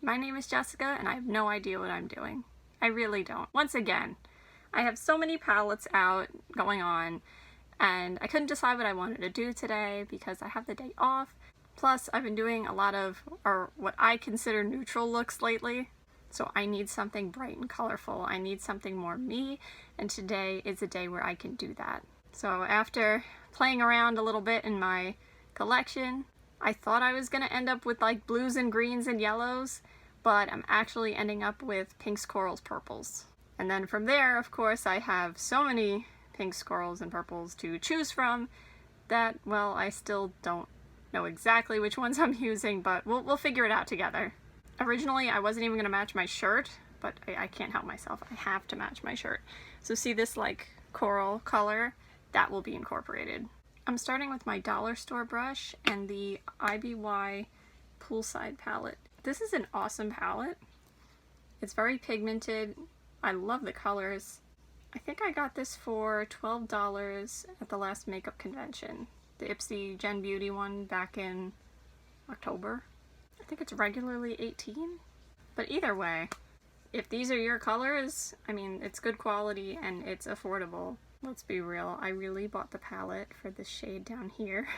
My name is Jessica and I have no idea what I'm doing. I really don't. Once again, I have so many palettes out going on and I couldn't decide what I wanted to do today because I have the day off. Plus, I've been doing a lot of, or what I consider neutral looks lately. So I need something bright and colorful. I need something more me, and today is a day where I can do that. So after playing around a little bit in my collection, I thought I was gonna end up with like blues and greens and yellows, but I'm actually ending up with pinks, corals, purples. And then from there, of course, I have so many pinks, corals, and purples to choose from that, well, I still don't know exactly which ones I'm using, but we'll figure it out together. Originally, I wasn't even gonna match my shirt, but I can't help myself. I have to match my shirt. So see this like coral color? That will be incorporated. I'm starting with my dollar store brush and the IBY Poolside palette. This is an awesome palette. It's very pigmented. I love the colors. I think I got this for $12 at the last makeup convention. The Ipsy Gen Beauty one back in October. I think it's regularly $18. But either way, if these are your colors, I mean, it's good quality and it's affordable. Let's be real, I really bought the palette for this shade down here.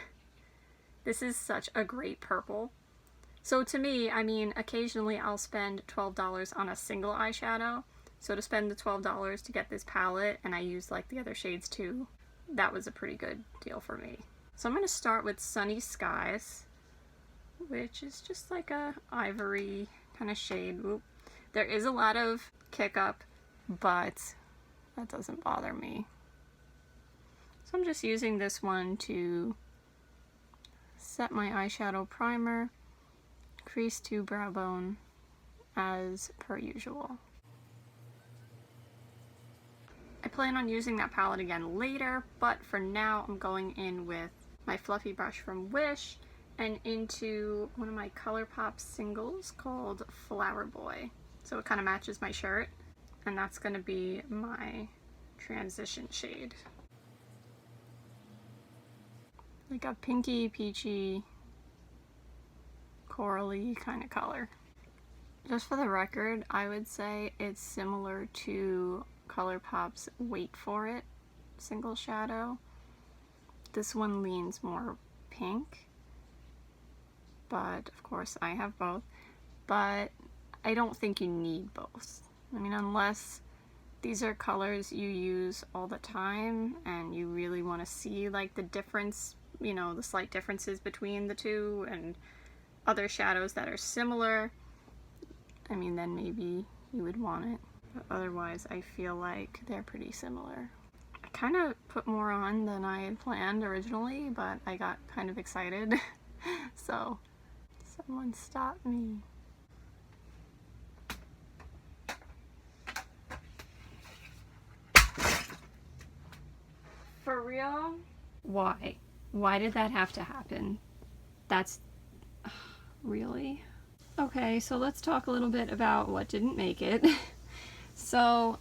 This is such a great purple. So to me, I mean, occasionally I'll spend $12 on a single eyeshadow. So to spend the $12 to get this palette, and I use like the other shades too, that was a pretty good deal for me. So I'm going to start with Sunny Skies, which is just like a ivory kind of shade. Oop. There is a lot of kick up, but that doesn't bother me. So I'm just using this one to set my eyeshadow primer, crease to brow bone, as per usual. I plan on using that palette again later, but for now I'm going in with my fluffy brush from Wish and into one of my Colourpop singles called Flower Boy. So it kind of matches my shirt, and that's going to be my transition shade. Like a pinky, peachy, corally kind of color. Just for the record, I would say it's similar to Colourpop's Wait For It single shadow. This one leans more pink, but of course I have both. But I don't think you need both. I mean, unless these are colors you use all the time and you really want to see like the difference, you know, the slight differences between the two and other shadows that are similar, I mean, then maybe you would want it. But otherwise, I feel like they're pretty similar. I kind of put more on than I had planned originally, but I got kind of excited. So, someone stop me. For real? Why? Why did that have to happen? That's... really? Okay, so let's talk a little bit about what didn't make it. So,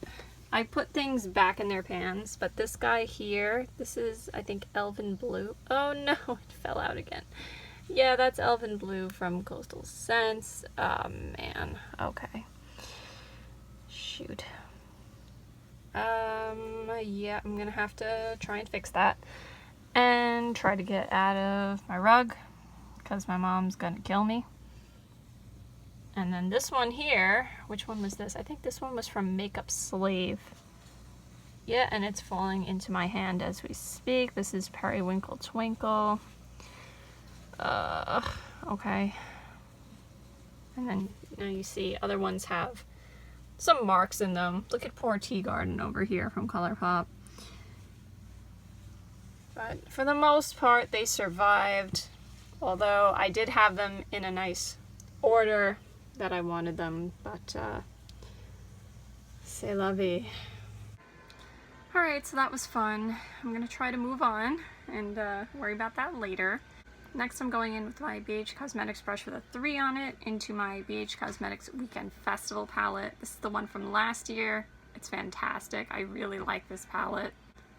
I put things back in their pans, but this guy here, this is, I think, Elven Blue. Oh no, it fell out again. Yeah, that's Elven Blue from Coastal Scents. Man, okay. Shoot. Yeah, I'm gonna have to try and fix that. And try to get out of my rug, because my mom's gonna kill me. And then this one here, which one was this? I think this one was from Makeup Slave. Yeah, and it's falling into my hand as we speak. This is Periwinkle Twinkle. Okay. And then now you see other ones have some marks in them. Look at poor Tea Garden over here from Colourpop. But for the most part, they survived. Although I did have them in a nice order that I wanted them, but c'est la vie. Alright, so that was fun. I'm gonna try to move on and worry about that later. Next, I'm going in with my BH Cosmetics brush with a 3 on it into my BH Cosmetics Weekend Festival palette. This is the one from last year. It's fantastic. I really like this palette.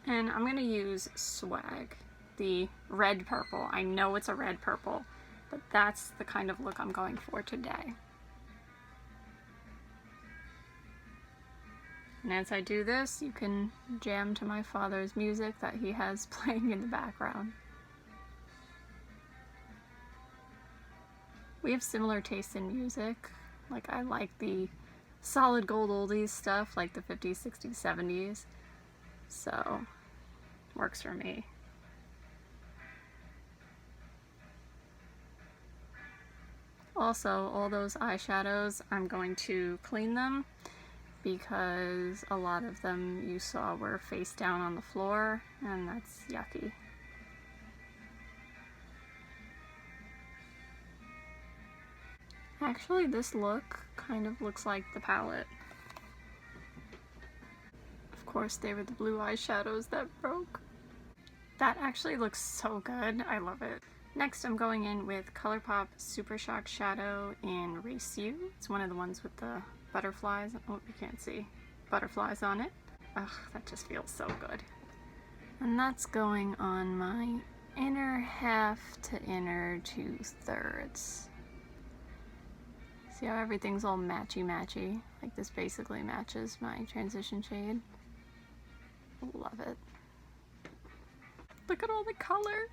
And I'm gonna use Swag, the red purple. I know it's a red purple, but that's the kind of look I'm going for today. And as I do this, you can jam to my father's music that he has playing in the background. We have similar tastes in music. Like, I like the solid gold oldies stuff, like the 50s, 60s, 70s. So, works for me. Also, all those eyeshadows, I'm going to clean them because a lot of them you saw were face down on the floor, and that's yucky. Actually, this look kind of looks like the palette. Of course, they were the blue eyeshadows that broke. That actually looks so good. I love it. Next, I'm going in with Colourpop Supershock Shadow in Race You. It's one of the ones with the butterflies. Oh, you can't see. Butterflies on it. Ugh, that just feels so good. And that's going on my inner half to inner 2/3. See how everything's all matchy-matchy? Like this basically matches my transition shade. Love it. Look at all the color!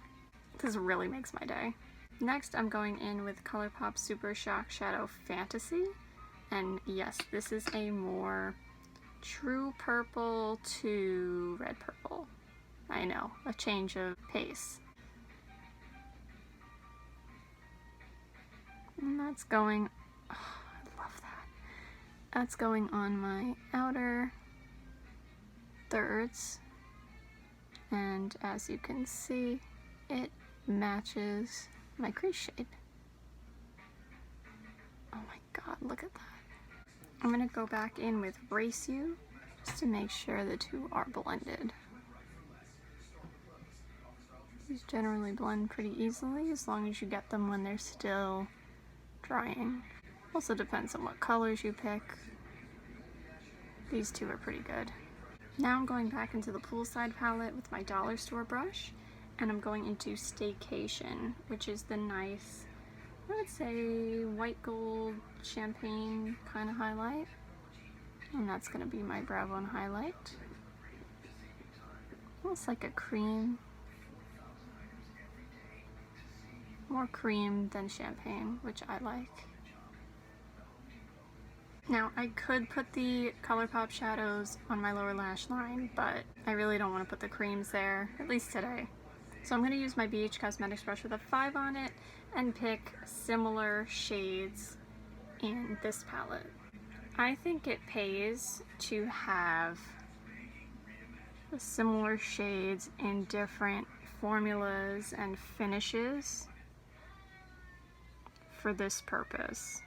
This really makes my day. Next, I'm going in with Colourpop Super Shock Shadow Fantasy. And yes, this is a more true purple to red purple. I know, a change of pace. And that's going... Oh, I love that. That's going on my outer thirds. And as you can see, it matches my crease shade. Oh my god, look at that. I'm gonna go back in with Race You just to make sure the two are blended. These generally blend pretty easily as long as you get them when they're still drying. Also depends on what colors you pick. These two are pretty good. Now I'm going back into the Poolside palette with my dollar store brush, and I'm going into Staycation, which is the nice, I would say, white gold champagne kind of highlight. And that's going to be my brow bone highlight. Almost like a cream. More cream than champagne, which I like. Now, I could put the Colourpop shadows on my lower lash line, but I really don't want to put the creams there, at least today. So I'm going to use my BH Cosmetics brush with a 5 on it and pick similar shades in this palette. I think it pays to have similar shades in different formulas and finishes for this purpose.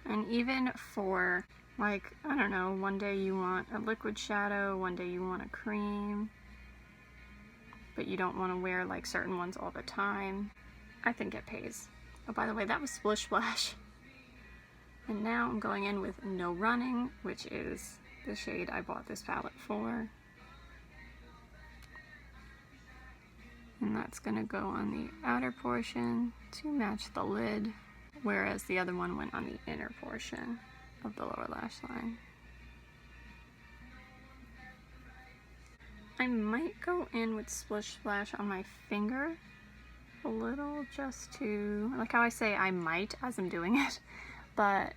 And even for, like, I don't know, one day you want a liquid shadow, one day you want a cream, but you don't want to wear like certain ones all the time, I think it pays. Oh, by the way, that was Splish Splash. And now I'm going in with No Running, which is the shade I bought this palette for. And that's going to go on the outer portion to match the lid, whereas the other one went on the inner portion of the lower lash line. I might go in with Splish Splash on my finger a little, just to, like how I say I might as I'm doing it, but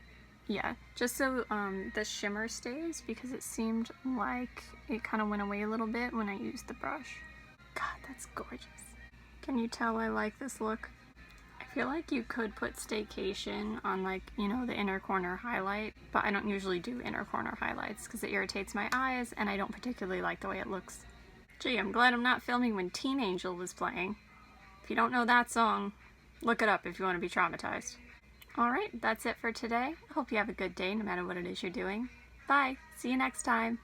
yeah, just so the shimmer stays, because it seemed like it kind of went away a little bit when I used the brush. God, that's gorgeous. Can you tell I like this look? I feel like you could put Staycation on, like, you know, the inner corner highlight, but I don't usually do inner corner highlights because it irritates my eyes and I don't particularly like the way it looks. Gee, I'm glad I'm not filming when Teen Angel was playing. If you don't know that song, look it up if you want to be traumatized. Alright, that's it for today. I hope you have a good day no matter what it is you're doing. Bye! See you next time!